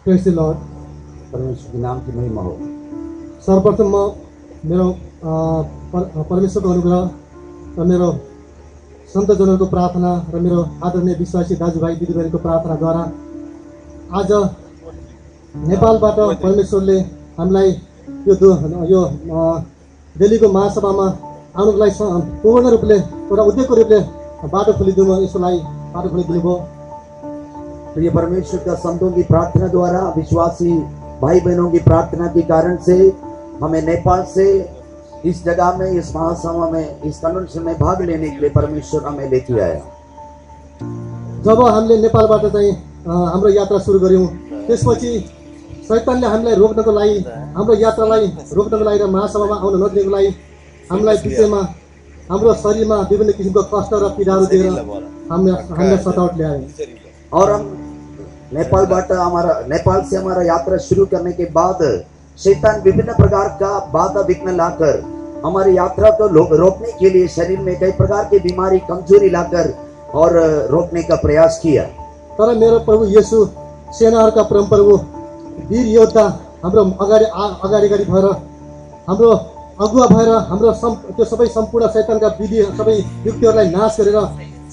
Praise the Lord. परमेश्वर के नाम की महिमा हो। सर्वप्रथम म मेरो परमेश्वरको अनुग्रह र मेरो सन्तजनहरूको प्रार्थना र मेरो आदरणीय विश्वासी दाजुभाइ दिदीबहिनीको प्रार्थनाद्वारा आज नेपालबाट परमेश्वरले हामीलाई यो दिल्लीको महासभामा आउनुको लागि पूर्ण रूपले एउटा उद्योगको रूपले बाटो खोलिदिनु, यसलाई बाटो खोलिदिनु भयो। प्रिय परमेश्वर का संतों की प्रार्थना द्वारा, विश्वासी भाई बहनों की प्रार्थना के कारण से हमें नेपाल से इस जगह में, इस महासभा में, इस कन्वेंशन में भाग लेने के लिए परमेश्वर हमें लेके आया। जब हामीले नेपालबाट चाहिँ हाम्रो यात्रा सुरु गर्यौं, त्यसपछि शैतानले हामीलाई रोक्नको लागि, हाम्रो यात्रालाई रोक्नको लागि र महासभामा आउन नदिनको लागि हामीलाई बिचमा हाम्रो शरीरमा विभिन्न किसिमको कष्ट र पीडाहरू दिएर हामीलाई सतावट ल्याए। और हम नेपाल से हमारा यात्रा शुरू करने के बाद शैतान विभिन्न प्रकार का बाधा विघ्न लाकर हमारी यात्रा को रोकने के लिए शरीर में कई प्रकार की बीमारी, कमजोरी लाकर और रोकने का प्रयास किया। तर मेरो प्रभु येशू सेनाहरूका परमप्रभु वीर योद्धा हाम्रो अगाडि भएर हाम्रो अगुवा भएर हाम्रो त्यो सबै सम्पूर्ण शैतानका विधि, सबै युक्तिहरूलाई नाश गरेर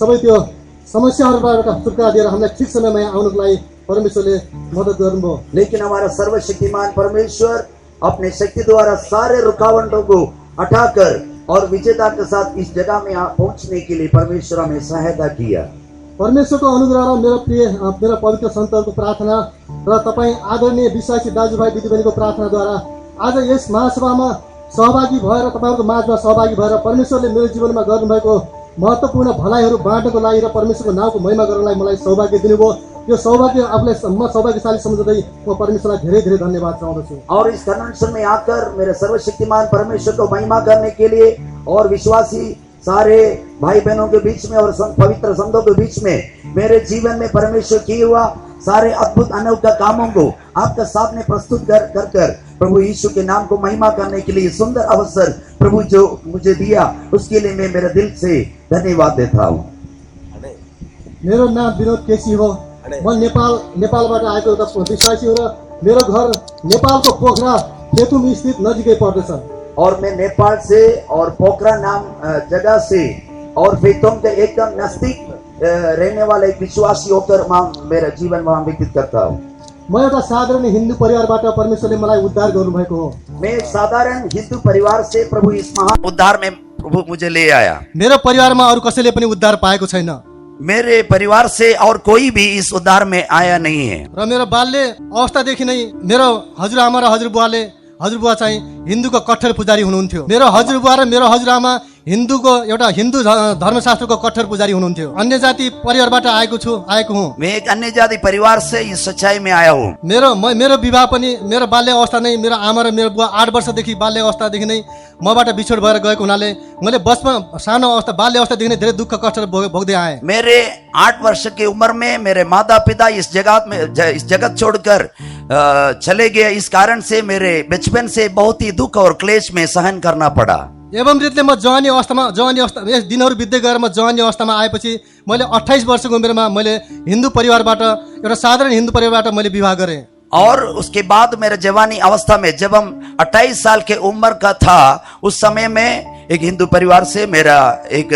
सबै त्यो समस्याहरूबाट छुटकारा दिएर हामीलाई ठिक समयमा आउनको लागि परमेश्वरले मद्दत गर्नुभयो। लेकिन हमारा सर्वशक्तिमान परमेश्वर अपने शक्ति द्वारा सारे रुकावटों को हटाकर और विजेता के साथ इस जगह में पहुंचने के लिए परमेश्वर हमें सहायता किया। परमेश्वरको अनुग्रह र मेरो पवित्र सन्तहरूको प्रार्थना र तपाईँ आदरणीय विश्वासी दाजुभाइ दिदीबहिनीको प्रार्थनाद्वारा आज यस महासभामा सहभागी भएर, तपाईँहरूको माझमा सहभागी भएर परमेश्वरले मेरो जीवनमा गर्नुभएको महत्त्वपूर्ण भलाइहरू बाँड्नको लागि र परमेश्वरको नामको महिमा गर्नलाई मलाई सौभाग्य दिनुभयो। यो सौभाग्य आफूलाई म सौभाग्यशाली सम्झँदै म परमेश्वरलाई धेरै धेरै धन्यवाद चाहन्छु। और इस कन्वेंशन में आकर मेरे सर्वशक्तिमान परमेश्वर को महिमा करने के लिए और विश्वासी सारे भाई बहनों के बीच में और पवित्र संतों के बीच में मेरे जीवन में परमेश्वर किए हुआ सारे अद्भुत अनोखा कामों को आपका सामने प्रस्तुत कर प्रभु यीशु के नाम को महिमा करने के लिए सुंदर अवसर प्रभु जो मुझे दिया, उसके लिए मैं मेरे दिल से धन्यवाद देता हूँ। मेरो नाम विनोद केसी हो। म नेपालबाट आएको एउटा विश्वासी हो र मेरो घर नेपालको पोखरा फेतुम स्थित नजिकै पर्दछ। और मैं नेपाल से और पोखरा नाम जगह से और फेतुम के एकदम नजदीक रहने वाला एक विश्वासी होकर मेरा जीवन वहां व्यतीत करता हूँ। म एउटा साधारण हिन्दू परिवारबाट परमेश्वरले मलाई उद्धार गर्नुभएको हो। मैं एक साधारण हिन्दू परिवार से प्रभु इस महान उद्धार में प्रभु मुझे ले आया। मेरो परिवारमा अरू कसैले पनि उद्धार पाएको छैन। मेरे परिवार से और कोई भी इस उद्धार में आया नहीं है। र मेरो बाल्य अवस्थादेखि नै मेरो हजुरआमा र हजुरबुवा चाहिँ हिन्दूको कट्टर पुजारी हुनुहुन्थ्यो। मेरो हजुरबुवा र मेरो हजुरआमा हिन्दू धर्मशास्त्रको कट्टर पुजारी हुनुहुन्थ्यो। अन्य जाति परिवारबाट आएको हुँ। मैं एक अन्य जाति परिवार से इस सच्चाई में आया हूँ। मेरो विवाह पनि मेरो बाल्य अवस्था नै, मेरो आमा र मेरो बुवा 8 वर्षदेखि बाल्य अवस्थादेखि नै मबाट बिछोड भएर गएको हुनाले मैले बाल्य अवस्थादेखि नै धेरै दुःख कष्ट भोग्दै आएँ। मेरे 8 वर्ष की उम्र में मेरे माता पिता इस जगत छोड़कर चले गए। इस कारण से मेरे बचपन से बहुत ही दुख और क्लेश में सहन करना पड़ा। एवं रीतिले म जवानी अवस्था यस दिनहरू बित्दै गएर म जवानी अवस्थामा आएपछि मैले 28 वर्षको उमेरमा मैले एउटा साधारण हिन्दू परिवारबाट मैले विवाह गरेँ। और उसके बाद मेरे जवानी अवस्था में जब हम 28 साल के उम्र का था, उस समय में एक हिंदू परिवार से मेरा एक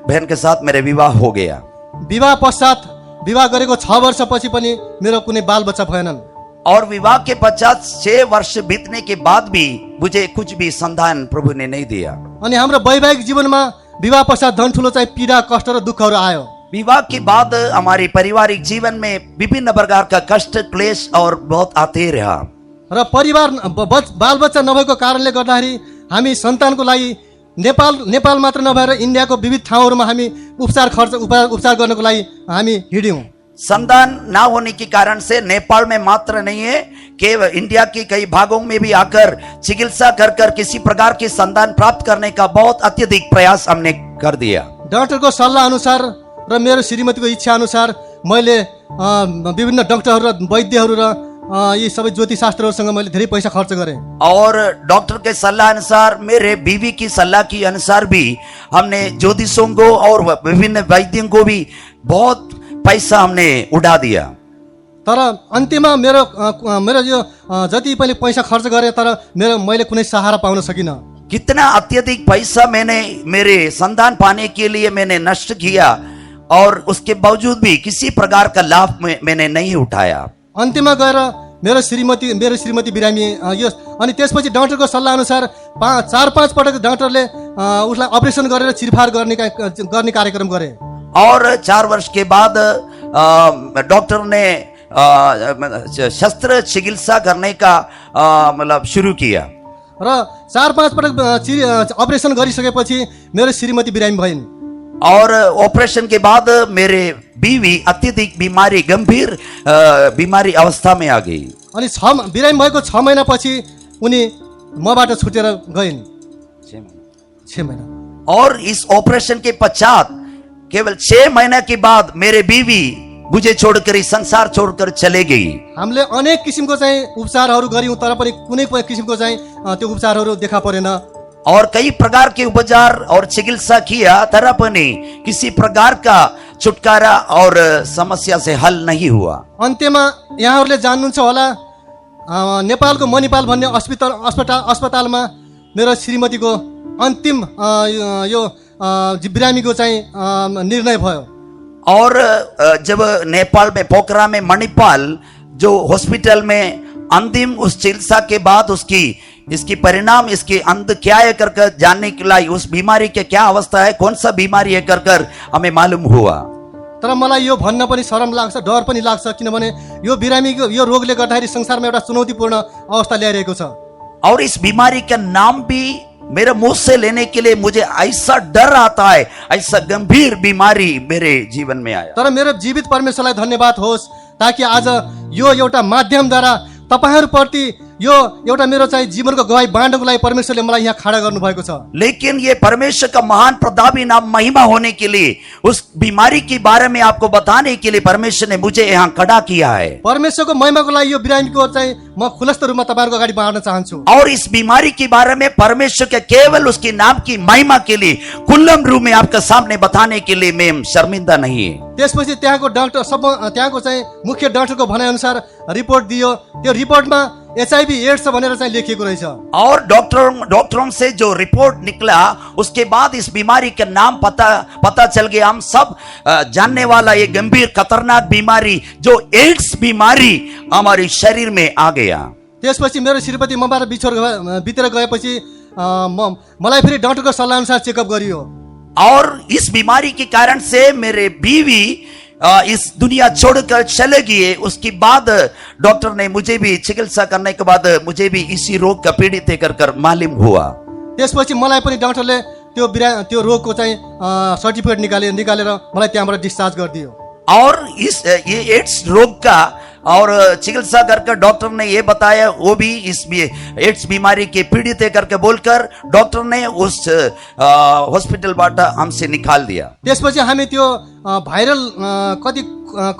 बहन के साथ मेरे विवाह हो गया। विवाह पश्चात विवाह गरेको 6 वर्षपछि पनि मेरो कुनै बाल बच्चा भएनन्। और विवाह के पश्चात 6 वर्ष बीतने के बाद भी मुझे कुछ भी संतान प्रभु ने नहीं दिया। अनि हाम्रो वैवाहिक जीवनमा विवाह पश्चात धन ठुलो चाहिँ पीडा, कष्ट र दुःखहरू आयो। विवाह के बाद हमारे पारिवारिक जीवन में विभिन्न प्रकार का कष्ट, क्लेश और बहुत आते रहा। र परिवार बाल बच्चा नभएको कारणले गर्दाखेरि हामी सन्तानको लागि नेपाल मात्र नभएर इन्डियाको विविध ठाउँहरूमा हामी उपचार गर्नको लागि हामी हिँड्यौं। संतान ना होने के कारण से नेपाल में मात्र नहीं है, केवल इंडिया के कई भागों में भी आकर चिकित्सा कर किसी प्रकार की संतान प्राप्त करने का बहुत अत्यधिक प्रयास हमने कर दिया। डाक्टरको सल्लाह अनुसार र मेरो श्रीमतीको इच्छा अनुसार मैले विभिन्न डाक्टरहरू र वैद्यहरू र यी सबै ज्योतिषशास्त्रहरूसँग मैले धेरै पैसा खर्च गरेँ। और डॉक्टर के सलाह अनुसार, मेरे बीवी की सलाह के अनुसार भी हमने ज्योतिषों को और विभिन्न वैद्यों को भी बहुत पैसा हमने उड़ा दिया। तर अन्त्यमा मेरो यो जति पनि पैसा खर्च गरेँ तर मैले कुनै सहारा पाउन सकिनँ। कितना अत्यधिक पैसा मैंने मेरे संतान पाने के लिए मैंने नष्ट किया और उसके बावजूद भी किसी प्रकार का लाभ मैंने नहीं उठाया। अन्त्यमा गएर मेरो श्रीमती बिरामी यस अनि त्यसपछि डाक्टरको सल्लाह अनुसार 4-5 पटक डाक्टरले उसलाई अपरेसन गरेर चिरफार गर्ने कार्यक्रम गरे। और 4 वर्ष के बाद डॉक्टर ने शस्त्र चिकित्सा करने का मतलब शुरू किया र 4-5 पटक अपरेसन गरिसकेपछि मेरो श्रीमती बिरामी भइन्। और ऑपरेशन के बाद मेरे बीवी अत्यधिक बीमारी गंभीर बीमारी अवस्था में आ गई। अनि बिरामी भएको 6 महिनापछि उनी मबाट छुटेर गइन्। 6 महिना। और इस ऑपरेशन के पश्चात केवल 6 महीना के बाद मेरे बीवी मुझे छोड़कर इस संसार छोड़कर चले गई। हामीले अनेक किसिमको चाहिँ उपचारहरू गर्यौं तर पनि कुनै किसिमको चाहिँ त्यो उपचारहरू देखा परेन। और कई प्रकार के उपचार और चिकित्सा किया तर पनि किसी प्रकार का छुटकारा और समस्या से हल नहीं हुआ। अन्त्यमा यहाँहरूले जान्नुहुन्छ होला नेपालको मणिपाल भन्ने अस्पतालमा मेरो श्रीमतीको अन्तिम यो बिरामीको चाहिँ निर्णय भयो। और जब नेपाल में पोखरा में मणिपाल जो हॉस्पिटल में अंतिम उस चिकित्सा के बाद इसकी परिणाम इसके अंत क्या है कर जानने के लिए उस बीमारी के क्या अवस्था है कौन सा बीमारी है कर हमें मालूम हुआ। तर मलाई यो भन्न पनि शरम लाग्छ डर पनि लाग्छ किनभने यो बिरामीको यो रोगले गर्दाखेरि संसारमा एउटा चुनौतीपूर्ण अवस्था ल्याइरहेको छ। और इस बीमारी का नाम भी मेरे मुंह से लेने के लिए मुझे ऐसा डर आता है, ऐसा गंभीर बीमारी मेरे जीवन में आया। तर मेरो जीवित परमेश्वरलाई धन्यवाद होस् ताकि आज यो एउटा माध्यमद्वारा तपाईहरुप्रति यो एउटा मेरो चाहिँ जीवनको गवाही बाँड्नको लागि परमेश्वरले मलाई यहाँ खडा गर्नु भएको छ। लेकिन ये परमेश्वर का महान प्रतापी नाम महिमा होने के लिए उस बीमारी के बारे में आपको बताने के लिए परमेश्वर ने मुझे यहाँ खड़ा किया है। परमेश्वरको महिमाको लागि यो बिरामीको चाहिँ म खुलस्त रूपमा तपाईहरुको अगाडि बाँड्न चाहन्छु। और इस बीमारी के बारे में परमेश्वर के केवल उसके नाम की महिमा के लिए खुल्लम रूप में आपके सामने बताने के लिए मैं शर्मिंदा नहीं है। त्यसपछि त्यहाँको डाक्टर त्यहाँको चाहिँ मुख्य डाक्टरको भनाइ अनुसार रिपोर्ट दियो। त्यो रिपोर्टमा HIV एड्स भनेर चाहिँ लेखिएको रहेछ। और डॉक्टरों से जो रिपोर्ट निकला उसके बाद इस बीमारी का नाम पता चल गया। हम सब जानने वाला ये गंभीर खतरनाक बीमारी जो एड्स बीमारी हमारे शरीर में आ गया। त्यसपछि मेरो श्रीमती मबाट बितेर गएपछि मलाई फेरि डाक्टरको सल्लाह अनुसार चेकअप गरियो। और इस बीमारी के कारण से मेरे बीवी इस दुनिया छोड़कर चले गए। उसके बाद डॉक्टर ने मुझे भी चिकित्सा करने के बाद मुझे भी इसी रोग का पीड़ित कर मालूम हुआ। त्यसपछि मलाई पनि डाक्टरले त्यो रोगको चाहिँ सर्टिफिकेट निकालेर मलाई त्यहाँबाट डिस्चार्ज गरिदियो। और ये एड्स रोग का और चिकित्सा करके डॉक्टर ने ये बताया वो भी इस एड्स बीमारी के पीड़ित है करके बोलकर डॉक्टर ने उस हॉस्पिटल बाट हमसे निकाल दिया। त्यसपछि हामी त्यो भाइरल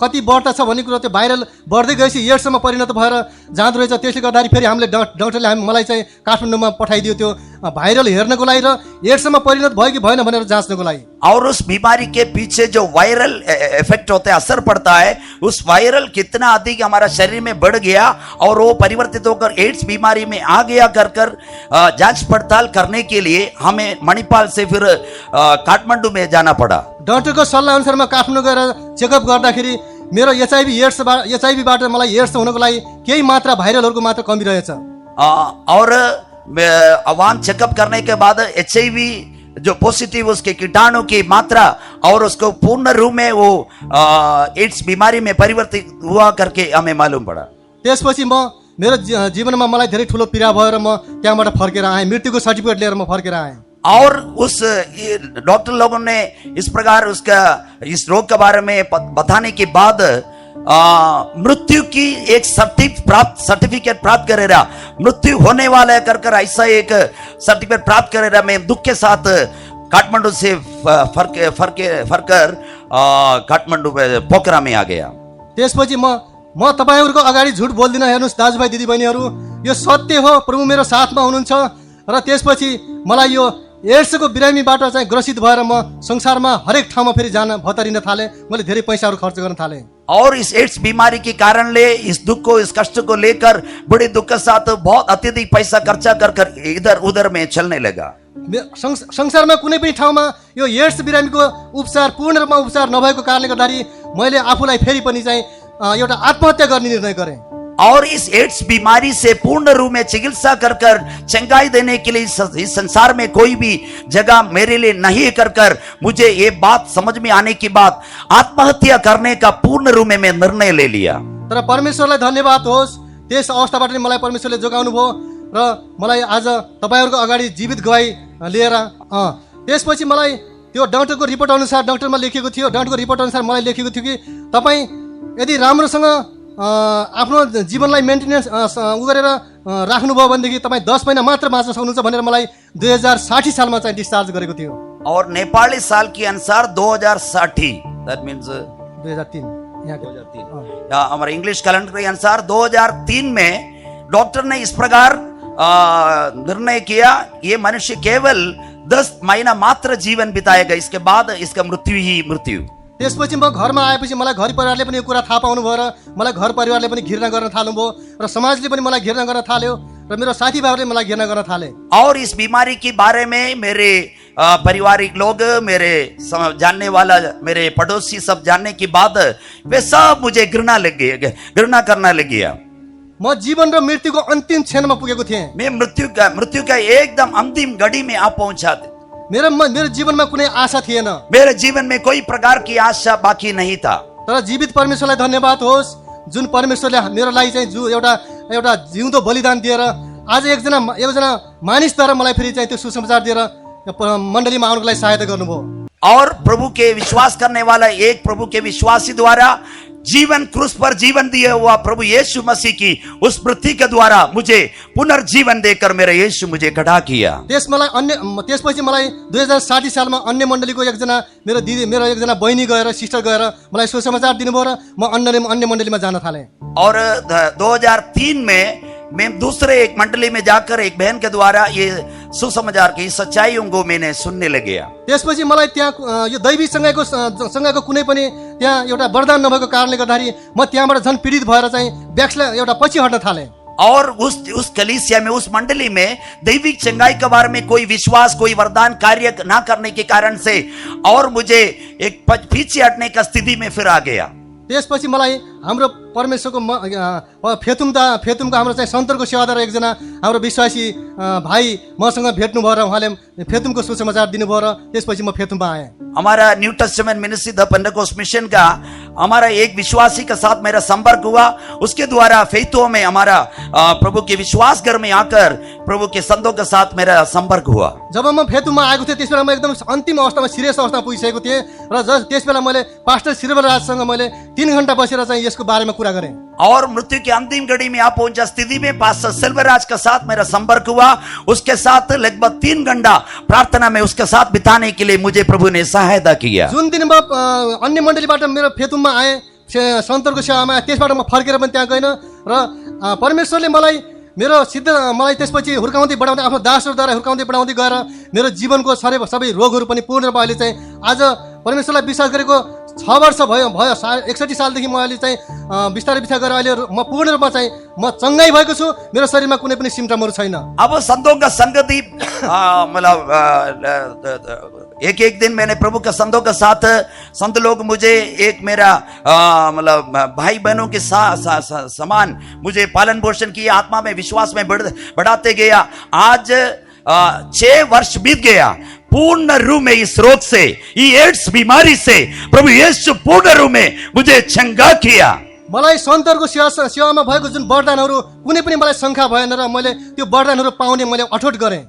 कति बढ्ता छ भन्ने कुरा त्यो भाइरल बढ्दै गएपछि एड्समा परिणत भएर जाँदो रहेछ। त्यसले गर्दाखेरि फेरि हामीले डाक्टरले मलाई चाहिँ काठमाडौँमा पठाइदियो त्यो भाइरल हेर्नको लागि र एड्समा परिणत भयो कि भएन भनेर जाँच्नको लागि। और उस बीमारी के पीछे जो वायरल इफेक्ट होता है असर पड़ता है उस वायरल कितना अधिक हमारा शरीर में बढ़ गया और वो परिवर्तित होकर एड्स बीमारी में आ गया कर जांच पड़ताल करने के लिए हमें मणिपाल से फिर काठमाडौँ में जाना पड़ा। डाक्टरको सल्लाह अनुसार म काठमाडौँ गएर चेकअप गर्दाखेरि मेरो एचआईभीबाट मलाई एड्स हुनको लागि केही मात्रा भाइरलहरूको मात्रा कमी रहेछ। और वहां चेकअप करने के बाद HIV जो पॉजिटिव उसके कीटाणु की मात्रा और उसको पूर्ण रूप में वो एड्स बीमारी में परिवर्तित हुआ करके हमें मालूम पड़ा। त्यसपछि म मेरो जीवनमा मलाई धेरै ठुलो पीडा भयो र म त्यहाँबाट फर्केर आएँ। मृत्युको सर्टिफिकेट लिएर म फर्केर आएँ। और उस डॉक्टर लोगों ने इस प्रकार उसका इस रोग के बारे में बताने के बाद मृत्यु की एक सर्टिफिकेट प्राप्त करेगा। मृत्यु होने वाला है कर ऐसा एक सर्टिफिकेट प्राप्त करेगा। मैं दुख के साथ काठमांडू से फरकर काठमांडू पोखरा में आ गया। त्यसपछि म तपाईहरुको अगाडि झुट बोल्दिन। हेर्नुस् दाजुभाइ दिदीबहिनीहरु यो सत्य हो। प्रभु मेरो साथमा हुनुहुन्छ र त्यसपछि मलाई यो एड्सको बिरामीबाट चाहिँ ग्रसित भएर म संसारमा हरेक ठाउँमा फेरि जान भतरिन थाले। मैले धेरै पैसाहरू खर्च गर्न थाले। और इस एड्स बीमारी के कारण ले इस दुख को, इस कष्ट को लेकर बड़े दुख के साथ बहुत अत्यधिक पैसा खर्चा कर कर इधर उधर में चलने लगा। संसारमा कुनै पनि ठाउँमा यो एड्स बिरामीको उपचार पूर्ण रूपमा उपचार नभएको कारणले गर्दाखेरि मैले आफूलाई फेरि पनि चाहिँ एउटा आत्महत्या गर्ने निर्णय गरेँ। और इस एड्स बीमारी से पूर्ण रूप में चिकित्सा कर कर चंगाई देने के लिए इस संसार में कोई भी जगह मेरे लिए नहीं कर कर मुझे ये बात समझ में आने के बाद आत्महत्या करने का पूर्ण रूप में मैं निर्णय ले लिया। तर परमेश्वरलाई धन्यवाद होस्, त्यस अवस्थाबाट मलाई परमेश्वरले जोगाउनु भयो र मलाई आज तपाईहरुको अगाडि जीवित गवाई लिएर त्यसपछि मलाई त्यो डाक्टरको रिपोर्ट अनुसार डाक्टरमा लेखिएको थियो, डाक्टरको रिपोर्ट अनुसार मलाई लेखिएको थियो कि तपाई यदि राम्रोसँग आफ्नो जीवनलाई मेन्टेनेन्स गरेर राख्नुभयो भनेदेखि तपाईँ 10 महिना मात्र बाँच्न सक्नुहुन्छ भनेर मलाई 2060 सालमा चाहिँ डिस्चार्ज गरेको थियो। और नेपाली साल के अनुसार 2060 दैट मीन्स 2003 या हमारे इंग्लिश कैलेंडर के अनुसार 2003 में डॉक्टर ने इस प्रकार निर्णय किया ये मनुष्य केवल 10 महीना मात्र जीवन बिताएगा, इसके बाद इसका मृत्यु ही मृत्यु। त्यसपछि म घरमा आएपछि मलाई घर परिवारले पनि यो कुरा थाहा पाउनु भयो र मलाई घर परिवारले पनि घृणा गर्न थाल्नुभयो र समाजले पनि मलाई घृणा गर्न थाल्यो र मेरो साथीभाइहरूले मलाई घृणा गर्न थाले। और इस बीमारी के बारे में मेरे पारिवारिक लोग, मेरे जानने वाला, मेरे पड़ोसी सब जानने के बाद वे सब मुझे घृणा करना लग गया। म जीवन र मृत्युको अन्तिम क्षणमा पुगेको थिएँ। मैं मृत्यु का एकदम अंतिम घड़ी में आप पहुंचा। मेरो जीवनमा कुनै आशा थिएन, मेरे जीवन में कोई प्रकार की आशा बाकी नहीं था। तर जीवित परमेश्वरलाई धन्यवाद होस्, जुन परमेश्वरले मेरो लागि चाहिँ एउटा जिउँदो बलिदान दिएर आज एकजना मानिसद्वारा मलाई फेरि चाहिँ त्यो सुसमाचार दिएर मण्डलीमा आउनको लागि सहायता गर्नुभयो। और प्रभु के विश्वास करने वाला एक प्रभु के विश्वासी द्वारा जीवन क्रूस पर जीवन दिया हुआ प्रभु यीशु मसीह की उस मृत्यु के द्वारा मुझे पुनर्जीवन देकर मेरा यीशु मुझे खड़ा किया। त्यसपछि मलाई 2060 सालमा अन्य मण्डलीको मेरो एकजना बहिनी गएर सिस्टर गएर मलाई सुसमाचार दिनुभयो र म अन्य मण्डलीमा जान थालेँ। और 2003 में मैं दूसरे एक मंडली में जाकर एक बहन के द्वारा ये सुसमाचार की सच्चाइयों को मैंने सुनने लगे। त्यसपछि मलाई त्यहाँ यो दैवी सँगैको कुनै पनि त्यहाँ एउटा वरदान नभएको कारणले गर्दाखेरि म त्यहाँबाट झन् पीडित भएर चाहिँ एउटा पछि हट्न थालेँ। और उस कलीसिया में, उस मंडली में दैविक चंगाई के बारे में कोई विश्वास, कोई वरदान कार्य ना करने के कारण से और मुझे एक पीछे हटने का स्थिति में फिर आ गया। त्यसपछि मलाई हाम्रो परमेश्वरको फेतुमको हाम्रो चाहिँ सन्तरको सेवादार एकजना हाम्रो विश्वासी भाइ मसँग भेट्नु भयो र उहाँले फेतुमको सुसमाचार दिनुभयो र त्यसपछि म फेतुममा आएँ। हमारा new testament ministry the Pentecost mission का हमारा एक विश्वासी के साथ मेरा संपर्क हुआ। उसके द्वारा फेतुओं में हमारा प्रभु के विश्वास घर में आकर प्रभु के संतों के साथ मेरा संपर्क हुआ। जब म फेतुममा आएको थिएँ त्यसबेला म एकदम अन्तिम अवस्थामा सिरियस अवस्थामा पुगिसकेको थिएँ र त्यसबेला मैले पास्टर सिल्वरराजसँग मैले 3 घण्टा बसेर चाहिँ यसको बारेमा कुरा गरेँ। और मृत्यु की अंतिम घड़ी में आप पहुंचा स्थिति में पास्टर सिल्वरराज के साथ मेरा संपर्क हुआ। उसके साथ लगभग 3 घंटा प्रार्थना में उसके साथ बिताने के लिए मुझे प्रभु ने सहायता किया। जुन दिन म अन्य मण्डलीबाट मेरो फेतुममा आएँ सन्तरको सेवामा, त्यसबाट म फर्केर पनि त्यहाँ गएन र परमेश्वरले मलाई त्यसपछि हुर्काउँदै बढाउँदै आफ्नो दासहरूद्वारा हुर्काउँदै बढाउँदै गएर मेरो जीवनको सबै रोगहरू पनि पूर्ण रूपमा अहिले चाहिँ आज परमेश्वरलाई विश्वास गरेको 6 वर्ष भयो 61 सालदेखि म अहिले चाहिँ बिस्तारै गरेर अहिले म पूर्ण रूपमा चाहिँ म चङ्गाई भएको छु। मेरो शरीरमा कुनै पनि सिम्टमहरू छैन। अब संतों का संगति मतलब एक दिन मैंने प्रभु के संतों के साथ संत लोग मुझे एक मेरा मतलब भाई बहनों के समान मुझे पालन पोषण किया, आत्मा में विश्वास में बढ़ाते गया। आज 6 वर्ष बीत गया। पूर्ण रूप में इस रोग से, एड्स बीमारी से प्रभु यीशु पूर्ण रूप में मुझे चंगा किया। मलाई सन्तरको सेवामा भएको जुन वरदानहरू कुनै पनि मलाई शंका भएन र मैले त्यो वरदानहरू पाउने मैले अठोट गरेँ।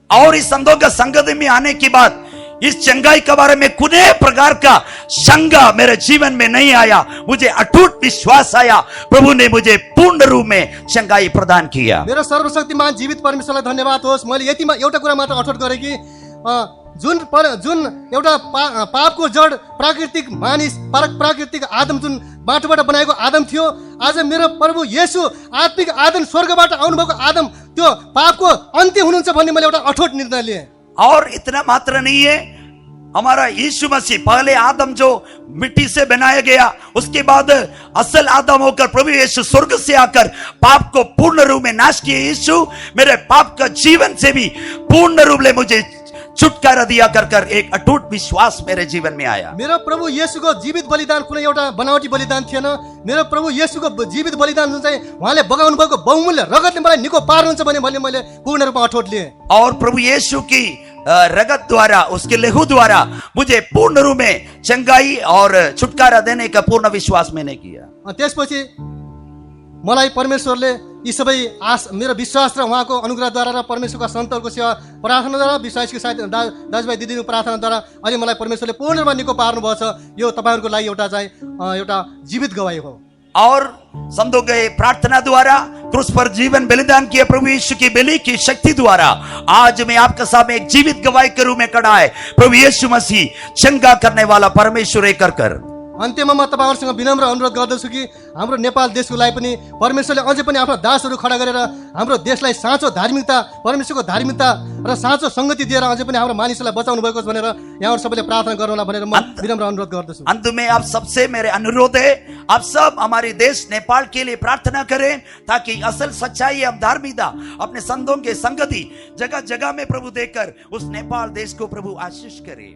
और इस संतों का संगति में आने के बाद इस चंगाई के बारे में कुछ प्रकार का शंका मेरे जीवन में नहीं आया। मुझे अटूट विश्वास आया, प्रभु ने मुझे पूर्ण रूप में चंगाई प्रदान किया। मेरो सर्वशक्तिमान जीवित परमेश्वरलाई धन्यवाद होस्। मैले यतिमा एउटा कुरा मात्र अठोट गरेँ कि जुन एउटा पापको जड प्राकृतिक मानिस, प्राकृतिक आदम, जुन माटोबाट बनाएको आदम थियो, आज मेरो प्रभु येशू आत्मिक आदम, स्वर्गबाट आउनुभएको आदम, त्यो पापको अन्त्य हुनुहुन्छ भन्ने मैले एउटा अठोट निर्णय लिएँ। और इतना मात्र नहीं है, हमारा यीशु मसीह पहले आदम जो मिट्टी से बनाया गया, उसके बाद असल आदम होकर प्रभु यीशु स्वर्ग से आकर पाप को पूर्ण रूप में नाश किए। यीशु मेरे पाप का जीवन से भी पूर्ण रूप में मुझे छुटकारा दिया कर एक अटूट विश्वास मेरे जीवन में आया। मेरो प्रभु येशूको जीवित बलिदान कुनै एउटा बनावटी बलिदान थिएन। मेरो प्रभु येशूको जीवित बलिदान जुन चाहिँ उहाँले बगाउनु भएको बहुमूल्य रगतले मलाई निको पार्नुहुन्छ भने मैले पूर्ण रूपमा अठोट लिएँ। और प्रभु यीशु की रगत द्वारा, उसके लहू द्वारा मुझे पूर्ण रूप में चंगाई और छुटकारा देने का पूर्ण विश्वास मैंने किया। त्यसपछि मलाई परमेश्वरले यी सबै आश, मेरो विश्वास र उहाँको अनुग्रहद्वारा र परमेश्वरका सन्तहरूको सेवा प्रार्थनाद्वारा, विश्वासको साथ दाजुभाइ दिदीको प्रार्थनाद्वारा अहिले मलाई परमेश्वरले पूर्ण रूपमा निको पार्नुभएको छ। यो तपाईँहरूको लागि एउटा चाहिँ एउटा जीवित गवाही हो। और संतों के प्रार्थना द्वारा, क्रूस पर जीवन बलिदान किए प्रभु यीशु की बलि की शक्ति द्वारा आज मैं आपके सामने एक जीवित गवाही के रूप में खड़ा है। प्रभु यीशु मसीह चंगा करने वाला परमेश्वर एक कर। अन्त्यमा म तपाईहरुसँग विनम्र अनुरोध गर्दछु कि हाम्रो नेपाल देशको लागि पनि परमेश्वरले अझै पनि आफ्ना दासहरू खडा गरेर हाम्रो देशलाई साँचो धार्मिकता, परमेश्वरको धार्मिकता र साँचो संगति दिएर अझै पनि हाम्रो मानिसलाई बचाउनु भएको छ भनेर यहाँहरु सबैले प्रार्थना गर्नुहोला भनेर म विनम्र अनुरोध गर्दछु। अंत में आप सबसे मेरे अनुरोध है, आप सब हमारे देश नेपाल के लिए प्रार्थना करें ताकि असल सच्चाई और धार्मिकता अपने संतों के संगति जगह जगह में प्रभु देकर उस नेपाल देश को प्रभु आशीष करे।